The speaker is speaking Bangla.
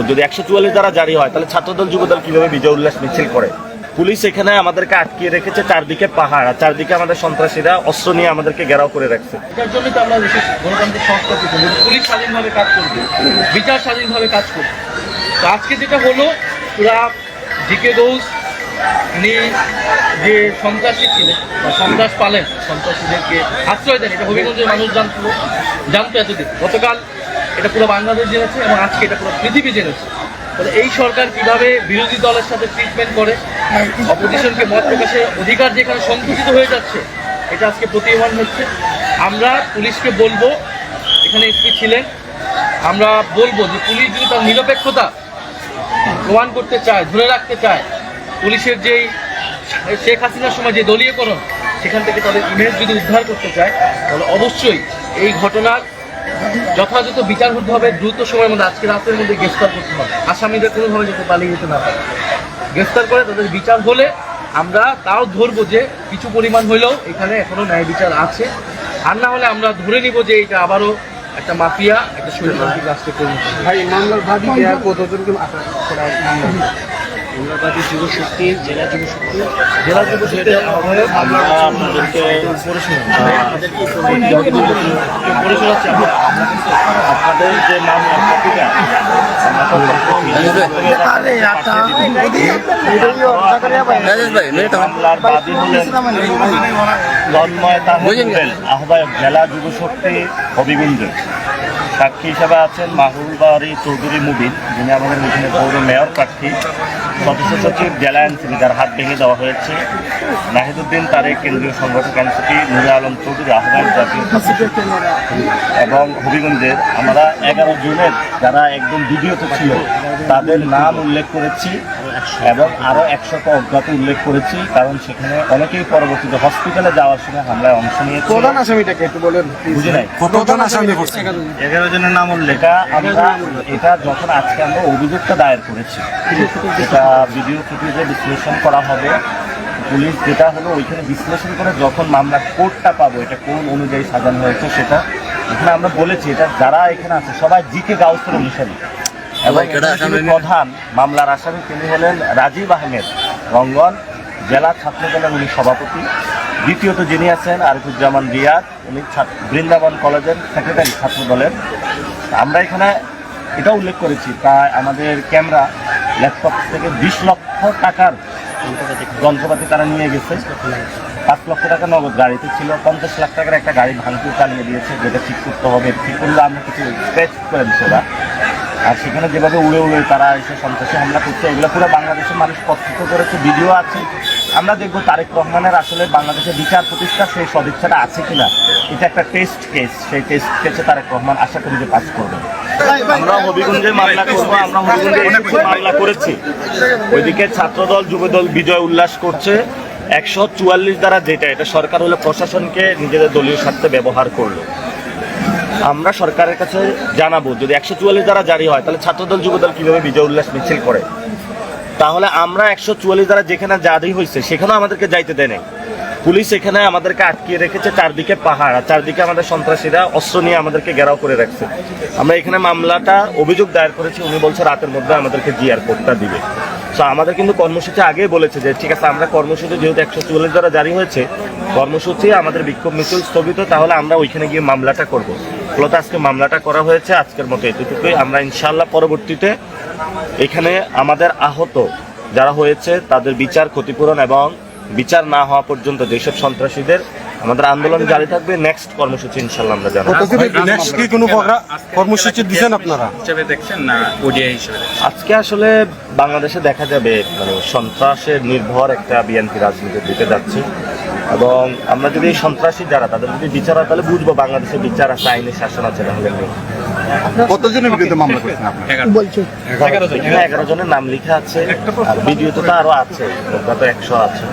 যদি 144 দ্বারা জারি হয় তাহলে ছাত্রদল যুবদল কিভাবে বিজয় উল্লাস মিছিল করে? পুলিশ এখানে আমাদেরকে আটকিয়ে রেখেছে, চারদিকে পাহাড়, আর চারদিকে আমাদের সন্ত্রাসীরা অস্ত্র নিয়ে আমাদেরকে ঘেরাও করে রাখছে। এটার জন্য তো আমরা বিশেষ গণতান্ত্রিক সংস্থা থেকে পুলিশ স্বাধীনভাবে কাজ করবে, বিচার স্বাধীনভাবে কাজ করবে। তো আজকে যেটা হলো, পুরা জিকে ঘোষ উনি যে সন্ত্রাসী ছিলেন বা সন্ত্রাস পালেন, সন্ত্রাসীদেরকে আশ্রয় দেন, এটা হবিগঞ্জের মানুষ জানতো এতদিন। গতকাল এটা পুরো বাংলাদেশ জেনেছে এবং আজকে এটা পুরো পৃথিবী জেনেছে। তাহলে এই সরকার কিভাবে বিরোধী দলের সাথে ট্রিটমেন্ট করে, অপোজিশনকে মত প্রকাশের অধিকার যেখানে সংকুচিত হয়ে যাচ্ছে, এটা আজকে প্রতীয়মান হচ্ছে। আমরা পুলিশকে বলবো, এখানে এসপি ছিলেন, আমরা বলবো যে পুলিশ যদি তার নিরপেক্ষতা প্রমাণ করতে চায়, ধরে রাখতে চায়, পুলিশের যেই শেখ হাসিনার সময় যে দলীয়করণ, সেখান থেকে তাদের ইমেজ যদি উদ্ধার করতে চায়, তাহলে অবশ্যই এই ঘটনার যথাযথ বিচার করতে হবে, দ্রুত সময়ের মধ্যে, আজকে রাতের মধ্যে গ্রেফতার করতে হবে। আসামিদের কোনোভাবে যাতে পালিয়ে যেতে না পারে, গ্রেফতার করে তাদের বিচার হলে আমরা তাও ধরবো যে কিছু পরিমাণ হলেও এখানে এখনো ন্যায় বিচার আছে। আর না হলে আমরা ধরে নিব যে এটা আবারও একটা মাফিয়া, একটা স্বৈরতান্ত্রিক রাষ্ট্রে পরিণত হবে। ভাই, মামলার বাদী কতজনকে আটক করা মামলাবাদী যুবশক্তি, জেলা যুবশক্তি আমরা আপনাদেরকে আপনাদের যে নাম মামলার বাদী হলেন আহ্বায়ক জেলা যুবশক্তি হবিগঞ্জ। সাক্ষী হিসাবে আছেন মাহুল বাড়ি চৌধুরী মুবিন, যিনি আমাদের মিশনে পৌর মেয়র প্রার্থী। সদস্য সচিব জেলা এনসিপি, যার হাত ভেঙে দেওয়া হয়েছে। নাহিদুদ্দিন তারেক, কেন্দ্রীয় সংগঠক এনসিপি। নুরে আলম চৌধুরী, আহ্বায়ক জাতীয়। এবং হবিগঞ্জের আমরা 11 জনের যারা একদম ভিডিওতে ছিল তাদের নাম উল্লেখ করেছি এবং আরও 100 অজ্ঞাত উল্লেখ করেছি, কারণ সেখানে অনেকেই পরবর্তীতে হসপিটালে যাওয়ার সময় হামলায় অংশ নিয়েছে। প্রধান আসামিটাকে একটু বলেন, বুঝি নাই কতজন আসামি করছে? 11 জনের নাম উল্লেখ। এটা যখন আজকে আমরা অভিযোগটা দায়ের করেছি, এটা ভিডিও ফুটেজে বিশ্লেষণ করা হবে। পুলিশ যেটা হলো ওইখানে বিশ্লেষণ করে যখন মামলা কোর্টটা পাবো, এটা কোন অনুযায়ী সাজানো হয়েছে সেটা এখানে আমরা বলেছি। এটা যারা এখানে আছে সবাই জিকে গাউসের অনুসারী এবং প্রধান মামলার আসামি তিনি হলেন রাজীব আহমেদ, রঙ্গন জেলা ছাত্র দলের উনি সভাপতি। দ্বিতীয়ত যিনি আছেন আরিফুজ্জামান রিয়াদ, উনি বৃন্দাবন কলেজের সেক্রেটারি ছাত্র দলের। আমরা এখানে এটা উল্লেখ করেছি, প্রায় আমাদের ক্যামেরা, ল্যাপটপ থেকে 20 লক্ষ টাকার যন্ত্রপাতি তারা নিয়ে গেছে। 5 লক্ষ টাকা নগদ গাড়িতে ছিল। 50 লাখ টাকার একটা গাড়ি ভাঙচুর চালিয়ে দিয়েছে, যেটা ঠিক করতে হবে। ঠিক করলে আমরা কিছু স্ক্র্যাচ করে দিচ্ছি ওরা। আর সেখানে যেভাবে উড়ে উড়ে তারা এসে সন্ত্রাসী হামলা করছে, এগুলো পুরো বাংলাদেশের মানুষ প্রত্যক্ষ করেছে, ভিডিও আছে। আমরা দেখবো তারেক রহমানের আসলে বাংলাদেশের বিচার প্রতিষ্ঠা সেই সদিচ্ছাটা আছে কিনা। এটা একটা টেস্ট কেস, সেই টেস্ট কেসে তারেক রহমান আশা করি যে পাস করবে। আমরা হবিগঞ্জে মামলা করবো, আমরা হবিগঞ্জে মামলা করেছি। ওইদিকে ছাত্রদল যুবদল বিজয় উল্লাস করছে। 144 দ্বারা যেটা, এটা সরকার হলে প্রশাসনকে নিজেদের দলীয় স্বার্থে ব্যবহার করলো। আমরা সরকারের কাছে জানাবো যদি 144 দ্বারা জারি হয় তাহলে ছাত্রদল যুবদল কিভাবে বিজয় উল্লাস মিছিল করে। তাহলে আমরা 144 দ্বারা যেখানে জারি হয়েছে সেখানেও আমাদেরকে যাইতে দেয় নাই। পুলিশ এখানে আমাদেরকে আটকিয়ে রেখেছে, চারদিকে পাহাড়, আর চারদিকে আমাদের সন্ত্রাসীরা অস্ত্র নিয়ে আমাদেরকে ঘেরাও করে রাখছে। আমরা এখানে মামলাটা অভিযোগ দায়ের করেছি, উনি বলছে রাতের মধ্যে আমাদেরকে জিআর কোডটা দিবে। তো আমাদের কিন্তু কর্মসূচি আগেই বলেছে যে ঠিক আছে, আমরা কর্মসূচি যেহেতু 144 দ্বারা জারি হয়েছে, কর্মসূচি আমাদের বিক্ষোভ মিছিল স্থগিত, তাহলে আমরা ওইখানে গিয়ে মামলাটা করব। ফলত আজকে মামলাটা করা হয়েছে, আজকের মতো এতটুকুই। আমরা ইনশাআল্লাহ পরবর্তীতে এখানে আমাদের আহত যারা হয়েছে তাদের বিচার, ক্ষতিপূরণ এবং বিচার না হওয়া পর্যন্ত যেসব সন্ত্রাসীদের আমাদের আন্দোলন জারি থাকবে। নেক্সট কর্মসূচি ইনশাআল্লাহ আমরা জানাবো। নেক্সট কি কোনো কর্মসূচি দিবেন আপনারা হিসেবে দেখছেন না ওডিআই হিসেবে? আজকে আসলে বাংলাদেশে দেখা যাবে মানে সন্ত্রাসের নির্ভর একটা বিএনপি রাজনীতির দিকে যাচ্ছে, এবং আমরা যদি সন্ত্রাসী যারা তাদের যদি বিচার হয় তাহলে বুঝবো বাংলাদেশে বিচার আছে, আইনি শাসন আছে। তাহলে কতজনের বিরুদ্ধে মামলা করছেন আপনি? 11 জনের নাম লেখা আছে, আর ভিডিওতে তো আরো আছে, 100 আছে।